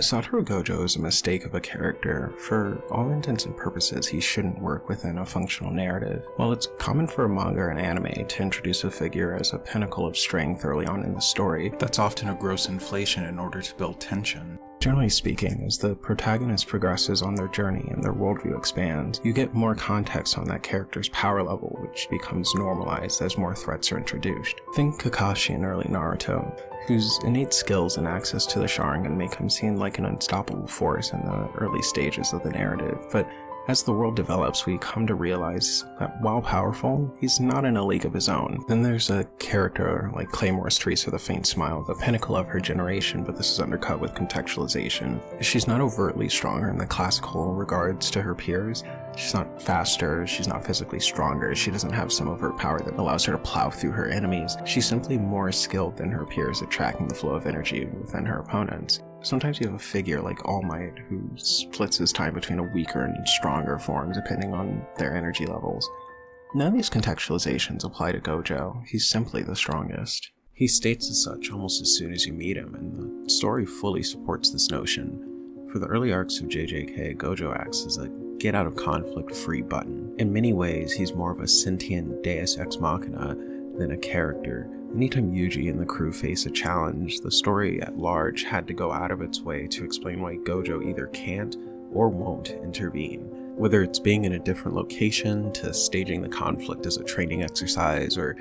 Satoru Gojo is a mistake of a character. For all intents and purposes, he shouldn't work within a functional narrative. While it's common for a manga or an anime to introduce a figure as a pinnacle of strength early on in the story, that's often a gross inflation in order to build tension. Generally speaking, as the protagonist progresses on their journey and their worldview expands, you get more context on that character's power level, which becomes normalized as more threats are introduced. Think Kakashi in early Naruto, whose innate skills and access to the Sharingan make him seem like an unstoppable force in the early stages of the narrative, but as the world develops, we come to realize that while powerful, he's not in a league of his own. Then there's a character like Claymore's Teresa the Faint Smile, the pinnacle of her generation, but this is undercut with contextualization. She's not overtly stronger in the classical regards to her peers. She's not faster, she's not physically stronger, she doesn't have some overt power that allows her to plow through her enemies. She's simply more skilled than her peers at tracking the flow of energy within her opponents. Sometimes you have a figure like All Might who splits his time between a weaker and stronger form depending on their energy levels. None of these contextualizations apply to Gojo. He's simply the strongest. He states as such almost as soon as you meet him, and the story fully supports this notion. For the early arcs of JJK, Gojo acts as a get-out-of-conflict free button. In many ways, he's more of a sentient deus ex machina than a character. Anytime Yuji and the crew face a challenge, the story at large had to go out of its way to explain why Gojo either can't or won't intervene. Whether it's being in a different location, to staging the conflict as a training exercise, or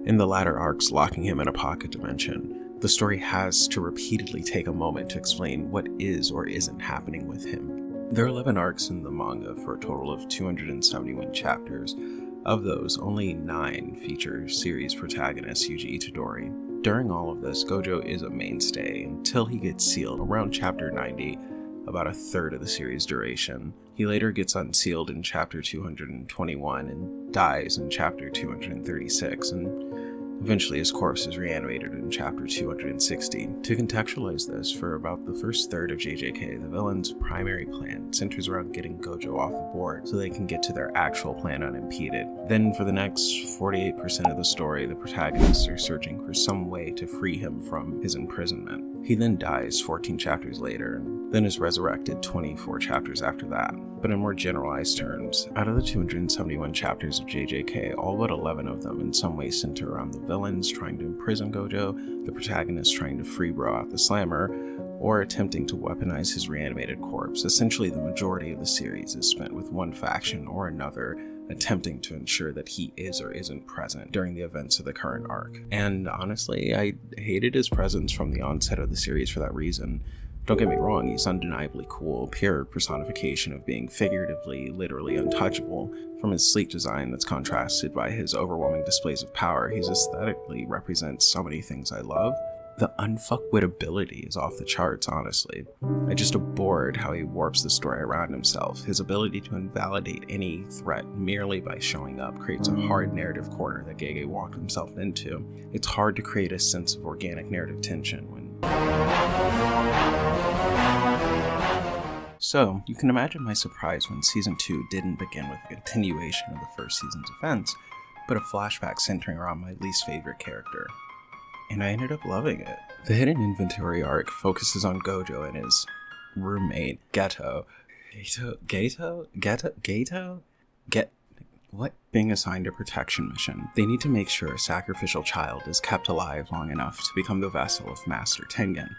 in the latter arcs locking him in a pocket dimension, the story has to repeatedly take a moment to explain what is or isn't happening with him. There are 11 arcs in the manga for a total of 271 chapters. Of those, only 9 feature series protagonist Yuji Itadori. During all of this, Gojo is a mainstay until he gets sealed around chapter 90, about a third of the series' duration. He later gets unsealed in chapter 221 and dies in chapter 236, and eventually his corpse is reanimated in chapter 260. To contextualize this, for about the first third of JJK, the villain's primary plan centers around getting Gojo off the board so they can get to their actual plan unimpeded. Then for the next 48% of the story, the protagonists are searching for some way to free him from his imprisonment. He then dies 14 chapters later, and then is resurrected 24 chapters after that. But in more generalized terms, out of the 271 chapters of JJK, all but 11 of them in some way center around the villains trying to imprison Gojo, the protagonist trying to free bro out the slammer, or attempting to weaponize his reanimated corpse. Essentially, the majority of the series is spent with one faction or another attempting to ensure that he is or isn't present during the events of the current arc. And honestly, I hated his presence from the onset of the series for that reason. Don't get me wrong, he's undeniably cool, pure personification of being figuratively, literally untouchable. From his sleek design that's contrasted by his overwhelming displays of power, he aesthetically represents so many things I love. The unfuckwitability is off the charts, honestly. I just abhorred how he warps the story around himself. His ability to invalidate any threat merely by showing up creates a hard narrative corner that Gege walked himself into. It's hard to create a sense of organic narrative tension when... So, you can imagine my surprise when Season 2 didn't begin with a continuation of the first season's events, but a flashback centering around my least favorite character. And I ended up loving it. The Hidden Inventory arc focuses on Gojo and his roommate, Geto. Being assigned a protection mission. They need to make sure a sacrificial child is kept alive long enough to become the vessel of Master Tengen,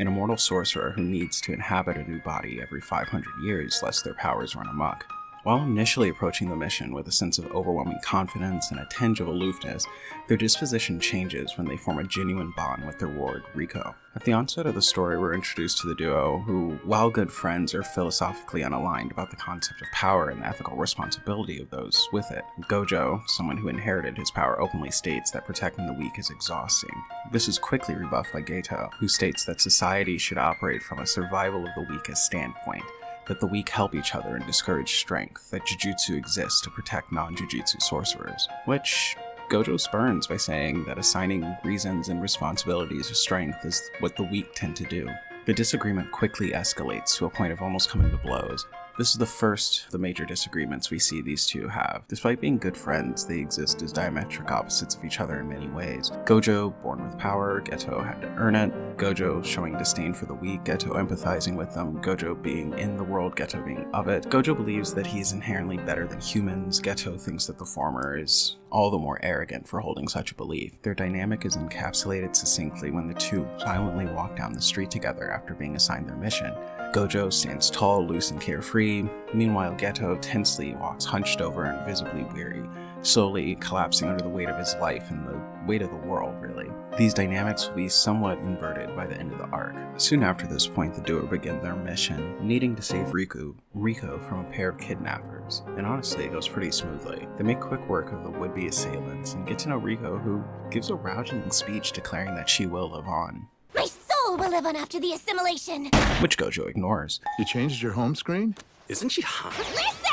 an immortal sorcerer who needs to inhabit a new body every 500 years lest their powers run amok. While initially approaching the mission with a sense of overwhelming confidence and a tinge of aloofness, their disposition changes when they form a genuine bond with their ward, Riko. At the onset of the story, we're introduced to the duo who, while good friends, are philosophically unaligned about the concept of power and the ethical responsibility of those with it. Gojo, someone who inherited his power, openly states that protecting the weak is exhausting. This is quickly rebuffed by Geto, who states that society should operate from a survival of the weakest standpoint, that the weak help each other and discourage strength, that jujutsu exists to protect non-jujutsu sorcerers, which Gojo spurns by saying that assigning reasons and responsibilities of strength is what the weak tend to do. The disagreement quickly escalates to a point of almost coming to blows, This is the first of the major disagreements we see these two have. Despite being good friends, they exist as diametric opposites of each other in many ways. Gojo, born with power, Geto had to earn it. Gojo showing disdain for the weak, Geto empathizing with them, Gojo being in the world, Geto being of it. Gojo believes that he is inherently better than humans, Geto thinks that the former is all the more arrogant for holding such a belief. Their dynamic is encapsulated succinctly when the two silently walk down the street together after being assigned their mission. Gojo stands tall, loose, and carefree. Meanwhile, Geto tensely walks hunched over and visibly weary, slowly collapsing under the weight of his life and the weight of the world, really. These dynamics will be somewhat inverted by the end of the arc. Soon after this point, the duo begin their mission, needing to save Riko from a pair of kidnappers. And honestly, it goes pretty smoothly. They make quick work of the would-be assailants and get to know Riko, who gives a rousing speech declaring that she will live on. My soul will live on after the assimilation! Which Gojo ignores. You changed your home screen? Isn't she hot? Listen!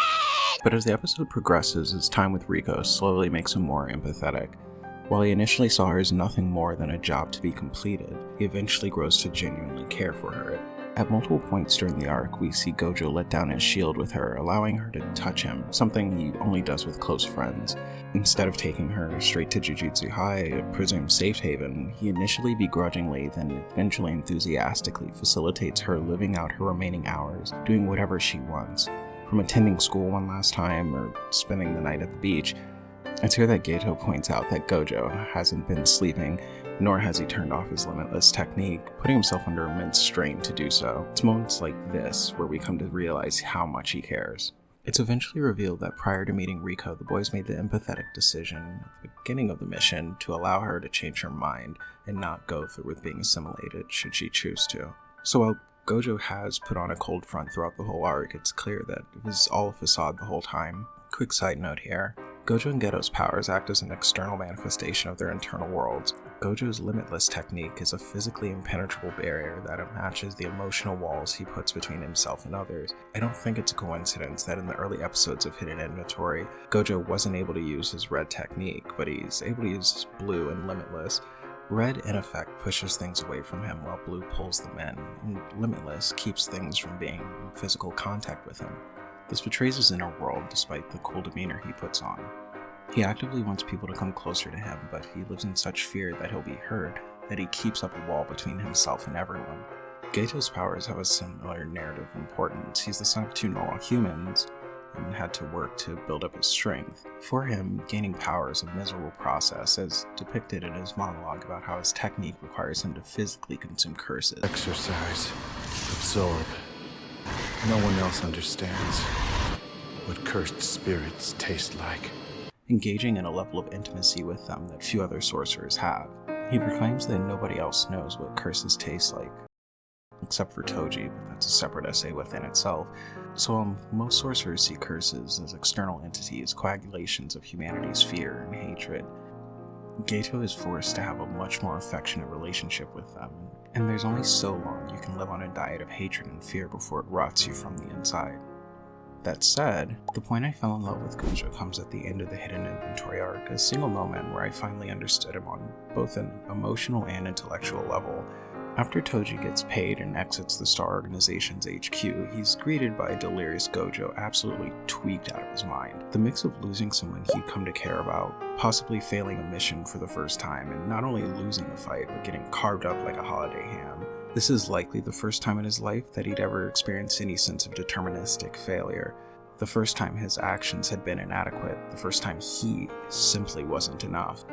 But as the episode progresses, his time with Riko slowly makes him more empathetic. While he initially saw her as nothing more than a job to be completed, he eventually grows to genuinely care for her. At multiple points during the arc, we see Gojo let down his shield with her, allowing her to touch him, something he only does with close friends. Instead of taking her straight to Jujutsu High, a presumed safe haven, he initially begrudgingly, then eventually enthusiastically facilitates her living out her remaining hours, doing whatever she wants. From attending school one last time, or spending the night at the beach. It's here that Geto points out that Gojo hasn't been sleeping, nor has he turned off his limitless technique, putting himself under immense strain to do so. It's moments like this where we come to realize how much he cares. It's eventually revealed that prior to meeting Riko, the boys made the empathetic decision at the beginning of the mission to allow her to change her mind and not go through with being assimilated should she choose to. So while Gojo has put on a cold front throughout the whole arc, it's clear that it was all a facade the whole time. Quick side note here. Gojo and Geto's powers act as an external manifestation of their internal worlds. Gojo's limitless technique is a physically impenetrable barrier that matches the emotional walls he puts between himself and others. I don't think it's a coincidence that in the early episodes of Hidden Inventory, Gojo wasn't able to use his red technique, but he's able to use blue and limitless. Red, in effect, pushes things away from him while blue pulls them in, and limitless keeps things from being in physical contact with him. This betrays his inner world despite the cool demeanor he puts on. He actively wants people to come closer to him, but he lives in such fear that he'll be heard that he keeps up a wall between himself and everyone. Geto's powers have a similar narrative importance. He's the son of two normal humans and had to work to build up his strength. For him, gaining power is a miserable process, as depicted in his monologue about how his technique requires him to physically consume curses. Exercise. Absorb. No one else understands what cursed spirits taste like. Engaging in a level of intimacy with them that few other sorcerers have. He proclaims that nobody else knows what curses taste like, except for Toji, but that's a separate essay within itself. So most sorcerers see curses as external entities, coagulations of humanity's fear and hatred. Geto is forced to have a much more affectionate relationship with them, and there's only so long you can live on a diet of hatred and fear before it rots you from the inside. That said, the point I fell in love with Gojo comes at the end of the Hidden Inventory arc, a single moment where I finally understood him on both an emotional and intellectual level. After Toji gets paid and exits the Star Organization's HQ, he's greeted by a delirious Gojo, absolutely tweaked out of his mind. The mix of losing someone he'd come to care about, possibly failing a mission for the first time, and not only losing the fight, but getting carved up like a holiday ham. This is likely the first time in his life that he'd ever experienced any sense of deterministic failure. The first time his actions had been inadequate, the first time he simply wasn't enough.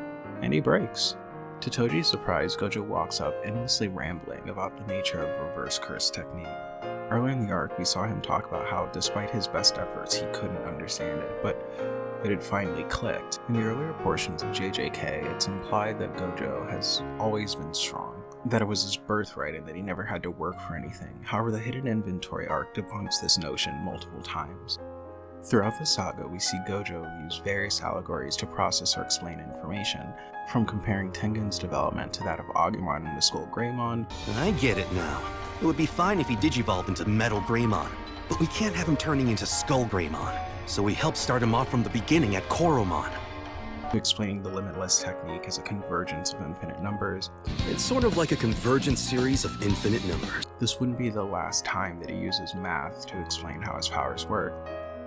And he breaks. To Toji's surprise, Gojo walks up, endlessly rambling about the nature of reverse curse technique. Earlier in the arc, we saw him talk about how, despite his best efforts, he couldn't understand it, but it had finally clicked. In the earlier portions of JJK, it's implied that Gojo has always been strong, that it was his birthright and that he never had to work for anything. However, the Hidden Inventory arc debunks this notion multiple times. Throughout the saga, we see Gojo use various allegories to process or explain information, from comparing Tengen's development to that of Agumon into Skull Greymon. I get it now. It would be fine if he digivolved into Metal Greymon, but we can't have him turning into Skull Greymon, so we help start him off from the beginning at Koromon. explaining the limitless technique as a convergence of infinite numbers. It's sort of like a convergent series of infinite numbers. This wouldn't be the last time that he uses math to explain how his powers work.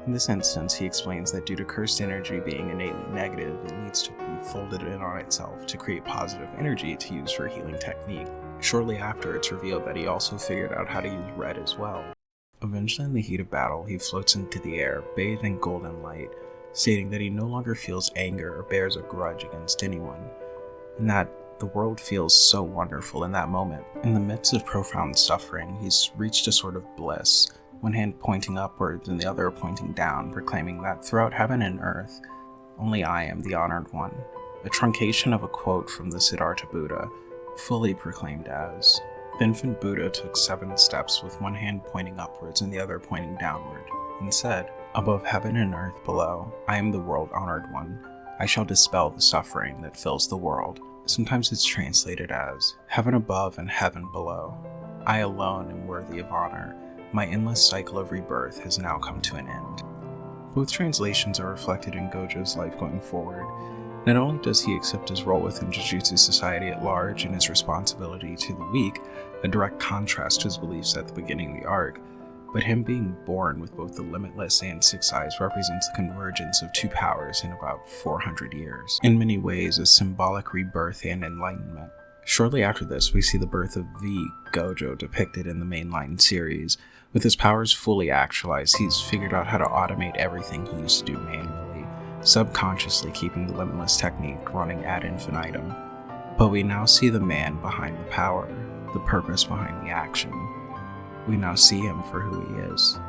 In this instance, he explains that due to cursed energy being innately negative, it needs to be folded in on itself to create positive energy to use for a healing technique. Shortly after, it's revealed that he also figured out how to use red as well. Eventually, in the heat of battle, he floats into the air, bathed in golden light, stating that he no longer feels anger or bears a grudge against anyone, and that the world feels so wonderful in that moment. In the midst of profound suffering, he's reached a sort of bliss, one hand pointing upwards and the other pointing down, proclaiming that throughout heaven and earth, only I am the honored one. A truncation of a quote from the Siddhartha Buddha, fully proclaimed as, "The infant Buddha took 7 steps with one hand pointing upwards and the other pointing downward, and said, 'Above heaven and earth below, I am the world-honored one. I shall dispel the suffering that fills the world.'" Sometimes it's translated as, "Heaven above and heaven below. I alone am worthy of honor. My endless cycle of rebirth has now come to an end." Both translations are reflected in Gojo's life going forward. Not only does he accept his role within Jujutsu society at large and his responsibility to the weak, a direct contrast to his beliefs at the beginning of the arc, but him being born with both the Limitless and Six Eyes represents the convergence of 2 powers in about 400 years. In many ways, a symbolic rebirth and enlightenment. Shortly after this, we see the birth of the Gojo depicted in the mainline series. With his powers fully actualized, he's figured out how to automate everything he used to do manually, subconsciously keeping the Limitless technique running ad infinitum. But we now see the man behind the power, the purpose behind the action. We now see him for who he is.